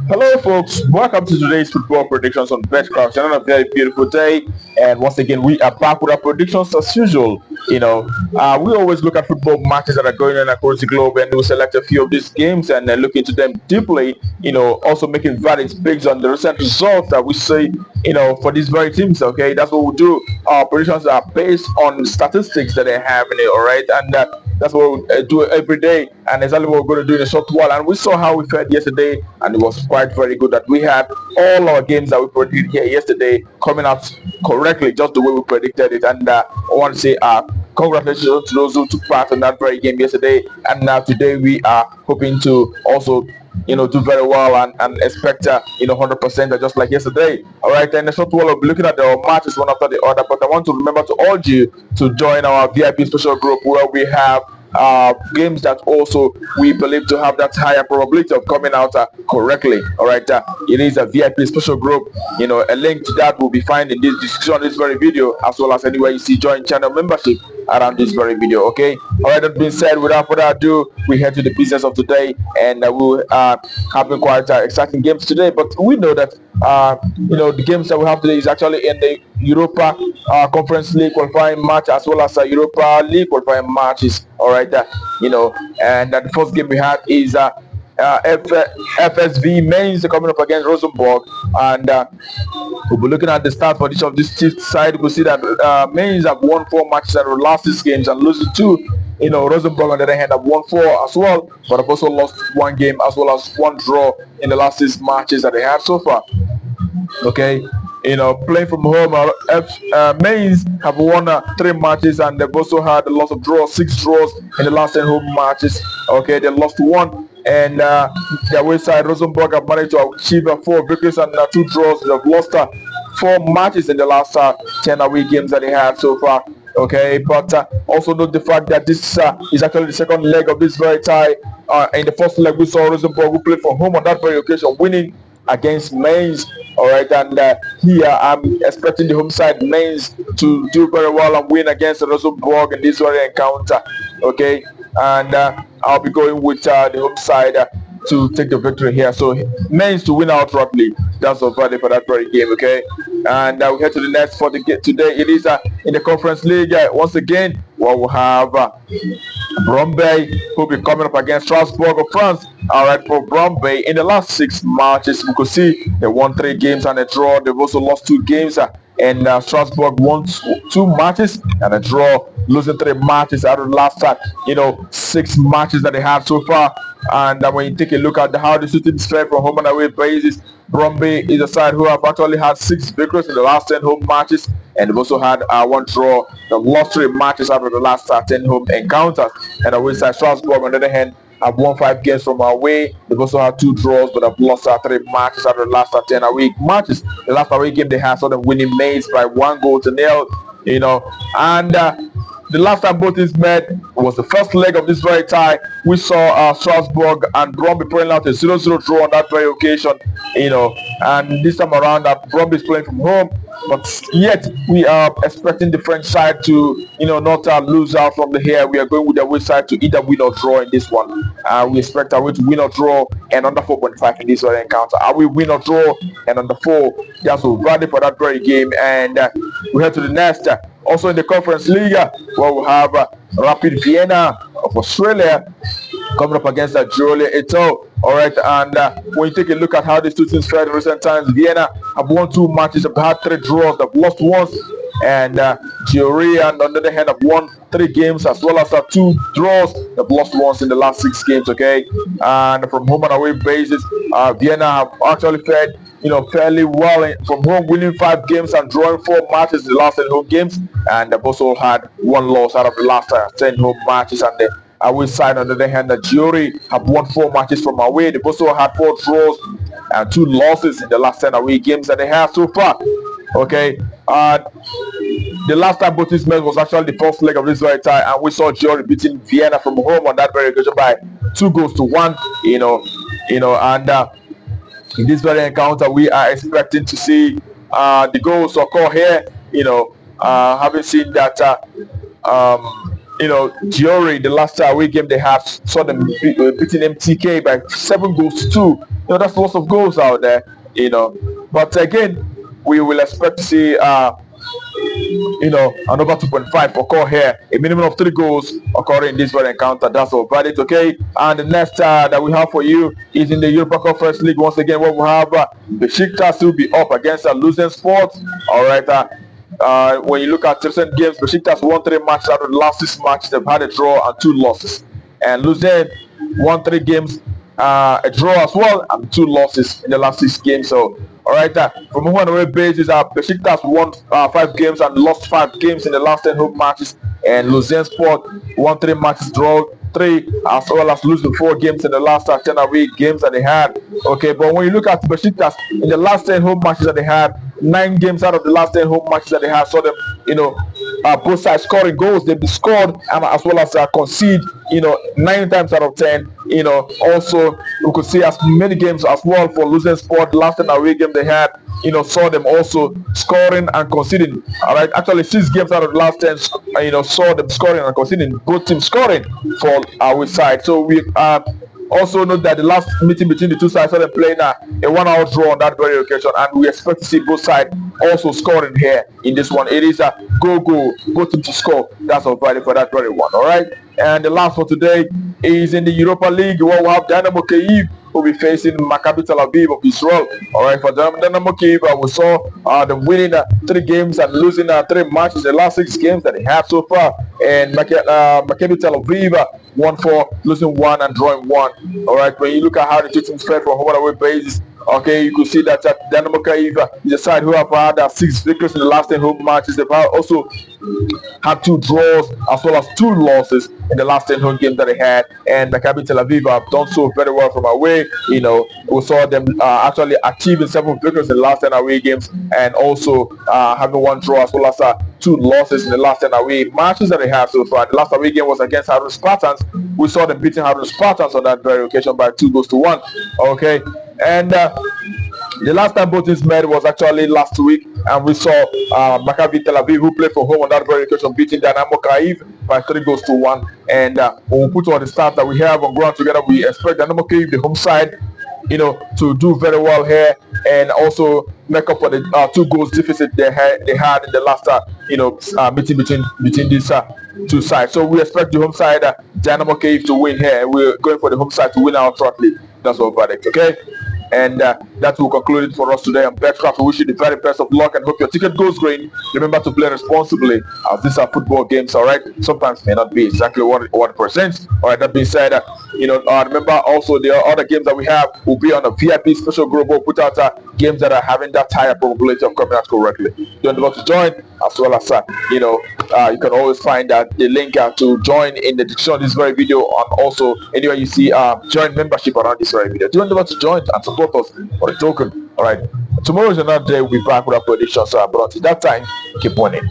Hello, folks. Welcome to today's football predictions on BetCraft. Another very beautiful day, and once again, we are back with our predictions as usual. We always look at football matches that are going on across the globe, and we select a few of these games and look into them deeply. Also making verdicts based on the recent results that we see. For these very teams. Okay, that's what we do. Our predictions are based on statistics that they have in it. All right, and that's what we do every day, and exactly what we're going to do in a short while. And we saw how we fared yesterday, and it was quite very good that we had all our games that we predicted here yesterday coming out correctly, just the way we predicted it. And I want to say congratulations to those who took part in that very game yesterday. And now today we are hoping to also do very well and expect 100% just like yesterday. All right, and the short while we'll be looking at the matches one after the other, but I want to remember to urge you to join our VIP special group where we have games that also we believe to have that higher probability of coming out correctly. All right, it is a VIP special group. A link to that will be found in this description of this very video, as well as anywhere you see join channel membership around this very video. Okay, all right, that being said, without further ado, we head to the business of today, and we'll having quite exciting games today. But we know that the games that we have today is actually in the Europa Conference League qualifying match, as well as Europa League qualifying matches. All right, and the first game we had is FSV Mainz coming up against Rosenborg, and we'll be looking at the start for each of this side. We'll see that Mainz have won 4 matches in the last 6 games and losing 2. Rosenborg on the other hand have won 4 as well, but have also lost 1 game as well as 1 draw in the last 6 matches that they have so far. Okay, playing from home, Mainz have won 3 matches, and they've also had a lot of draws, 6 draws in the last 10 home matches. Okay, they lost 1, and their way side Rosenborg have managed to achieve 4 victories and 2 draws. They've lost 4 matches in the last 10 away games that they had so far. Okay, but also note the fact that this is actually the second leg of this very tie. In the first leg, we saw Rosenborg who played from home on that very occasion, winning against Mainz. All right, and here I'm expecting the home side Mainz to do very well and win against Rosenborg in this very encounter. Okay, and I'll be going with the home side to take the victory here. So Mainz to win outrightly. That's the value for that very game. Okay, and we head to the next for the game today. It is in the Conference League once again. Well, we'll have Bromby who will be coming up against Strasbourg of France. All right, for Bromby, in the last 6 matches, we could see they won 3 games and a draw. They've also lost 2 games, and Strasbourg won 2 matches and a draw, losing 3 matches out of the last 6 matches that they have so far. And when you take a look at how the two teams fared from home and away basis, Bromby is a side who have actually had 6 victories in the last 10 home matches, and they've also had 1 draw. They've lost 3 matches out of the last 10 home encounters. And away side Strasbourg, on the other hand, have won 5 games from away. They've also had 2 draws, but have lost 3 matches out of the last 10 away matches. The last away game they had saw them winning Mainz by 1-0. And the last time both teams met was the first leg of this very tie. We saw Strasbourg and Bromby playing out a 0-0 draw on that very occasion. And this time around, Bromby is playing from home, but yet we are expecting the French side to, not lose out from the here. We are going with the away side to either win or draw in this one. We expect our way to win or draw and under 4.5 in this very encounter. Are we win or draw and under 4? That's what we're ready for that very game. And we head to the next. Also in the Conference League, where we have Rapid Vienna of Australia coming up against Girolia Eto'o. All right, and when you take a look at how these two teams fared in recent times, Vienna have won 2 matches, have had 3 draws, they've lost once, and Girolia, on the other hand, have won 3 games as well as 2 draws. They've lost once in the last 6 games. Okay, and from home and away basis, Vienna have actually fared fairly well from home, winning 5 games and drawing 4 matches in the last 10 home games, and they've also had 1 loss out of the last 10 home matches. And the away side, on the other hand, the Giori have won 4 matches from away. They've also had 4 draws and 2 losses in the last 10 away games that they have so far. Okay, the last time both teams met was actually the first leg of this very tie, and we saw Giori beating Vienna from home on that very occasion by 2-1. And in this very encounter, we are expecting to see the goals occur here. Having seen that, Giori, the last away game they had, saw them beating MTK by 7-2 That's lots of goals out there. But again, we will expect to see another 2.5 occur here. A minimum of 3 goals occurring in this very encounter. That's all valid, okay? And the next that we have for you is in the Europa Conference League. Once again, what we have Besiktas will be up against a losing Sport. All right. When you look at recent games, Besiktas won 3 matches out of the last 6 matches. They've had a draw and 2 losses. And Luzern won 3 games, a draw as well, and 2 losses in the last 6 games. So, all right, from a home and away basis, Besiktas won 5 games and lost 5 games in the last 10 home matches, and Luzern Sport won 3 matches, draw 3, as well as losing 4 games in the last 10 away games that they had. Okay, but when you look at Besiktas in the last 10 home matches that they had, 9 games out of the last 10 home matches that they had saw them, both sides scoring goals. They've scored as well as concede, 9 times out of 10. Also we could see as many games as well for losing Sport. The last 10 away game they had, saw them also scoring and conceding. All right, actually 6 games out of the last 10, saw them scoring and conceding. Both teams scoring for our side. So we also note that the last meeting between the two sides saw them playing a 1-hour draw on that very occasion, and we expect to see both sides also scoring here in this one. It is a goal, both teams to score. That's all valid for that very one. All right, and the last for today is in the Europa League, where we have Dynamo Kyiv will be facing Maccabi Tel Aviv of Israel. All right, for Dynamo Kyiv, we saw them winning 3 games and losing 3 matches in the last 6 games that they have so far. And Maccabi Tel Aviv won 4, losing 1 and drawing 1. All right, when you look at how the two teams fared from home and away basis, okay, you could see that Dynamo Kyiv is a side who have had 6 victories in the last 10 home matches. They've also had 2 draws as well as 2 losses in the last 10 home games that they had. And Maccabi Tel Aviv have done so very well from away. We saw them actually achieving 7 victories in the last 10 away games, and also having 1 draw as well as 2 losses in the last 10 away matches that they have so far. The last away game was against Harun Spartans. We saw them beating Harun Spartans on that very occasion by 2-1. Okay, and the last time both teams met was actually last week, and we saw Maccabi Tel Aviv, who played for home on that very occasion, beating Dynamo Kyiv by 3-1. And when we put all the stats that we have on ground together, we expect Dynamo Kyiv, the home side, to do very well here, and also make up for the 2 goals deficit they had in the last meeting between these 2 sides. So we expect the home side, Dynamo Kyiv, to win here. We're going for the home side to win our shortly. That's all verdict, okay? And that will conclude it for us today. I'm Betcraft. We wish you the very best of luck and hope your ticket goes green. Remember to play responsibly, as these are football games, all right? Sometimes may not be exactly what it presents. All right, that being said, remember also the other games that we have will be on a VIP special group. We'll put out games that are having that higher probability of coming out correctly. Don't forget to join, as well as you can always find the link to join in the description of this very video, and also anywhere you see join membership around this very video. Don't forget to join and support us for the token. All right, tomorrow is another day. We'll be back with our predictions, but until that time, keep winning.